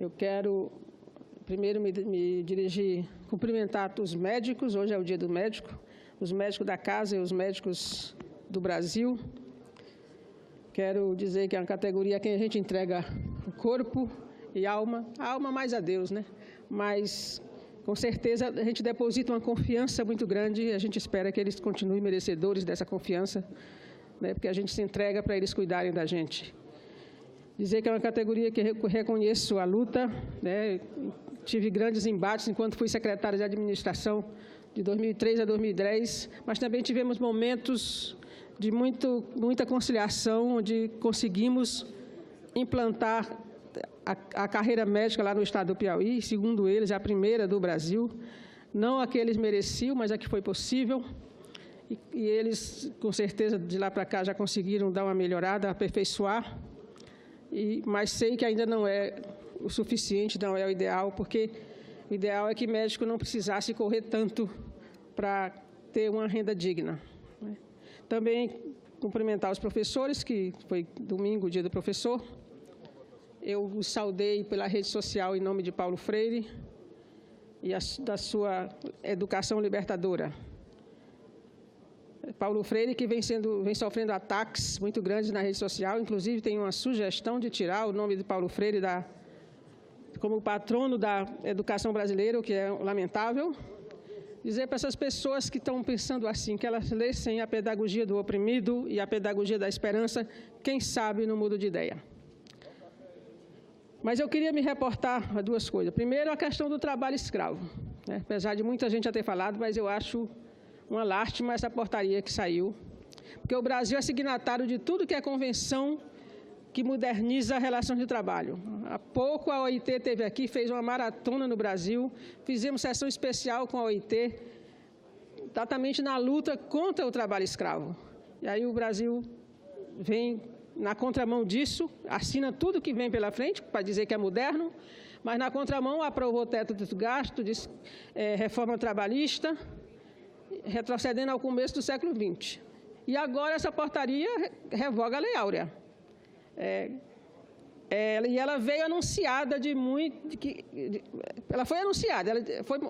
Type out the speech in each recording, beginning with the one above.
Eu quero primeiro me dirigir, cumprimentar os médicos, hoje é o dia do médico, os médicos da casa e os médicos do Brasil. Quero dizer que é uma categoria a quem a gente entrega o corpo e a alma mais a Deus, né? Mas, com certeza, a gente deposita uma confiança muito grande e a gente espera que eles continuem merecedores dessa confiança, né? Porque a gente se entrega para eles cuidarem da gente. Dizer que é uma categoria que reconheço a luta, né? Tive grandes embates enquanto fui secretário de administração de 2003 a 2010, mas também tivemos momentos de muita conciliação, onde conseguimos implantar a carreira médica lá no estado do Piauí, segundo eles, a primeira do Brasil, não a que eles mereciam, mas a que foi possível, e eles, com certeza, de lá para cá já conseguiram dar uma melhorada, aperfeiçoar, mas sei que ainda não é o suficiente, não é o ideal, porque o ideal é que médico não precisasse correr tanto para ter uma renda digna. Também cumprimentar os professores, que foi domingo, o dia do professor. Eu os saudei pela rede social em nome de Paulo Freire e da sua educação libertadora. Paulo Freire, que vem sofrendo ataques muito grandes na rede social, inclusive tem uma sugestão de tirar o nome de Paulo Freire como patrono da educação brasileira, o que é lamentável. Dizer para essas pessoas que estão pensando assim, que elas lessem a pedagogia do oprimido e a pedagogia da esperança, quem sabe não muda de ideia. Mas eu queria me reportar a duas coisas. Primeiro, a questão do trabalho escravo, né? Apesar de muita gente já ter falado, mas eu acho uma lástima essa portaria que saiu, porque o Brasil é signatário de tudo que é convenção que moderniza as relações de trabalho. Há pouco a OIT esteve aqui, fez uma maratona no Brasil, fizemos sessão especial com a OIT, exatamente na luta contra o trabalho escravo. E aí o Brasil vem na contramão disso, assina tudo que vem pela frente, para dizer que é moderno, mas na contramão aprovou o teto de gasto, reforma trabalhista, retrocedendo ao começo do século XX. E agora essa portaria revoga a Lei Áurea. E ela veio anunciada ela foi anunciada, ela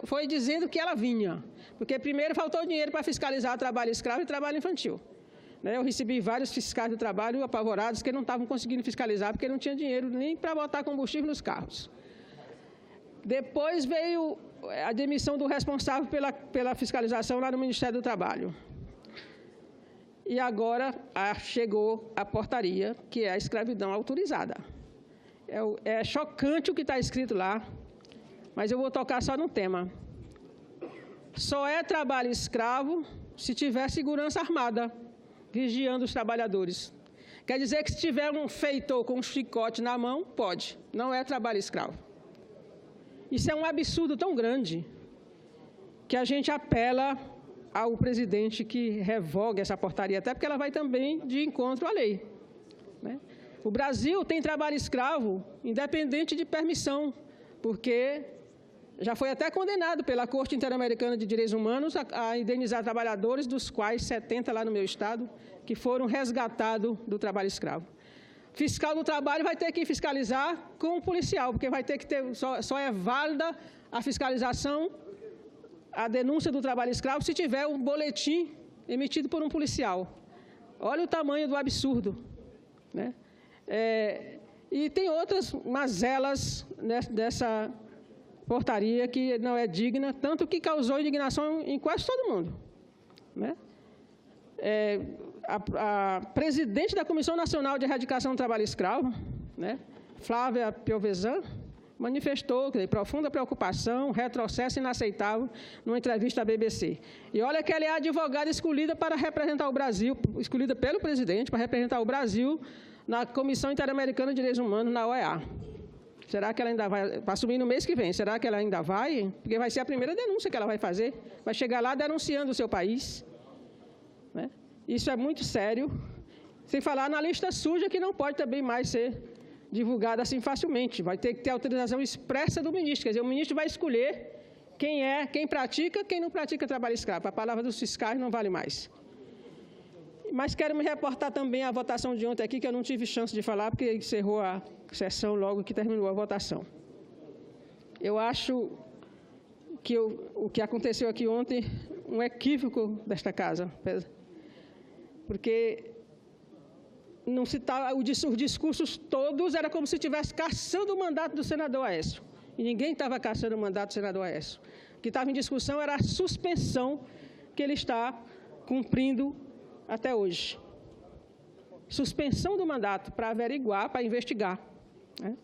foi dizendo que ela vinha, porque primeiro faltou dinheiro para fiscalizar trabalho escravo e trabalho infantil. Eu recebi vários fiscais do trabalho apavorados que não estavam conseguindo fiscalizar porque não tinha dinheiro nem para botar combustível nos carros. Depois veio a demissão do responsável pela fiscalização lá no Ministério do Trabalho. E agora chegou a portaria, que é a escravidão autorizada. É chocante o que está escrito lá, mas eu vou tocar só num tema. Só é trabalho escravo se tiver segurança armada, vigiando os trabalhadores. Quer dizer que se tiver um feitor com um chicote na mão, pode. Não é trabalho escravo. Isso é um absurdo tão grande que a gente apela ao presidente que revogue essa portaria, até porque ela vai também de encontro à lei, né? O Brasil tem trabalho escravo independente de permissão, porque já foi até condenado pela Corte Interamericana de Direitos Humanos a indenizar trabalhadores, dos quais 70 lá no meu estado, que foram resgatados do trabalho escravo. Fiscal do trabalho vai ter que fiscalizar com o policial, porque vai ter que ter, só é válida a fiscalização, a denúncia do trabalho escravo, se tiver um boletim emitido por um policial. Olha o tamanho do absurdo, né? E tem outras mazelas dessa portaria que não é digna, tanto que causou indignação em quase todo mundo, né? A presidente da Comissão Nacional de Erradicação do Trabalho Escravo, né, Flávia Piovesan, manifestou profunda preocupação, retrocesso inaceitável, numa entrevista à BBC. E olha que ela é a advogada escolhida para representar o Brasil, escolhida pelo presidente para representar o Brasil na Comissão Interamericana de Direitos Humanos, na OEA. Será que ela ainda vai assumir no mês que vem? Será que ela ainda vai? Porque vai ser a primeira denúncia que ela vai fazer. Vai chegar lá denunciando o seu país, né? Isso é muito sério. Sem falar na lista suja, que não pode também mais ser divulgada assim facilmente. Vai ter que ter autorização expressa do ministro. Quer dizer, o ministro vai escolher quem pratica, quem não pratica trabalho escravo. A palavra dos fiscais não vale mais. Mas quero me reportar também à votação de ontem aqui, que eu não tive chance de falar, porque encerrou a sessão logo que terminou a votação. eu acho que o que aconteceu aqui ontem, um equívoco desta casa, porque não se tá, os discursos todos era como se estivesse caçando o mandato do senador Aécio, e ninguém estava caçando o mandato do senador Aécio. O que estava em discussão era a suspensão que ele está cumprindo até hoje. Suspensão do mandato para averiguar, para investigar, né?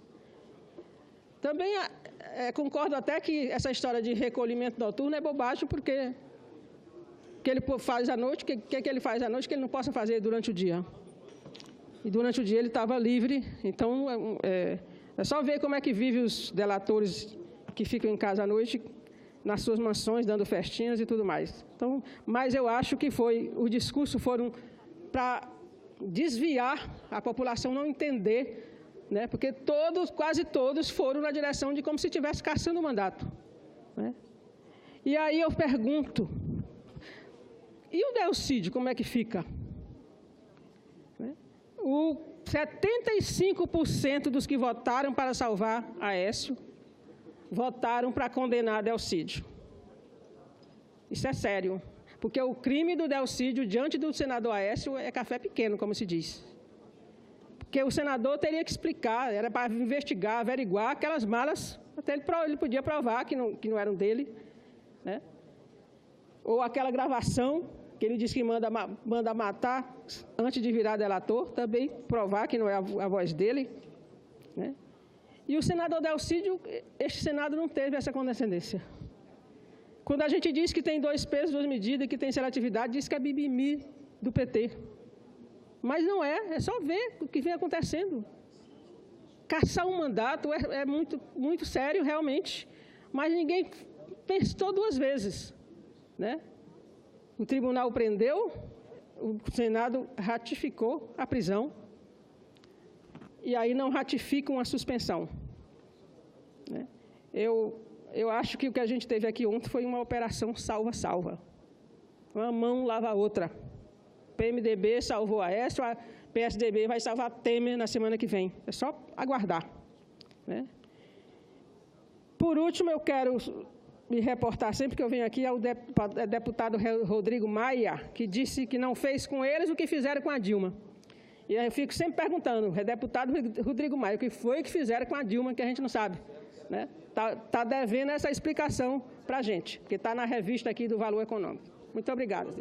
Também concordo até que essa história de recolhimento noturno é bobagem, porque que ele faz à noite, que ele faz à noite que ele não possa fazer durante o dia. E durante o dia ele estava livre, então é só ver como é que vivem os delatores que ficam em casa à noite, nas suas mansões, dando festinhas e tudo mais. Então, mas eu acho que os discursos foram para desviar a população, não entender, né? Porque quase todos foram na direção de como se estivesse caçando o mandato, né? E aí eu pergunto, e o Delcídio, como é que fica? Né? 75% dos que votaram para salvar Aécio votaram para condenar Delcídio. Isso é sério, porque o crime do Delcídio diante do senador Aécio é café pequeno, como se diz. Porque o senador teria que explicar, era para investigar, averiguar aquelas malas, até ele podia provar que não eram dele, né? Ou aquela gravação que ele diz que manda matar antes de virar delator, também provar que não é a voz dele, né? E o senador Delcídio, este Senado não teve essa condescendência. Quando a gente diz que tem 2 pesos, 2 medidas, que tem seletividade, diz que é mimimi do PT. Mas não é só ver o que vem acontecendo. Caçar um mandato é muito, muito sério, realmente, mas ninguém pensou 2 vezes, né? O tribunal prendeu, o Senado ratificou a prisão, e aí não ratificam a suspensão, né? Eu acho que o que a gente teve aqui ontem foi uma operação salva-salva. Uma mão lava a outra. PMDB salvou Aécio, a PSDB vai salvar Temer na semana que vem. É só aguardar, né? Por último, eu quero me reportar sempre que eu venho aqui ao deputado Rodrigo Maia, que disse que não fez com eles o que fizeram com a Dilma. E aí eu fico sempre perguntando, deputado Rodrigo Maia, o que foi que fizeram com a Dilma que a gente não sabe, né? Tá devendo essa explicação para a gente, porque está na revista aqui do Valor Econômico. Muito obrigada.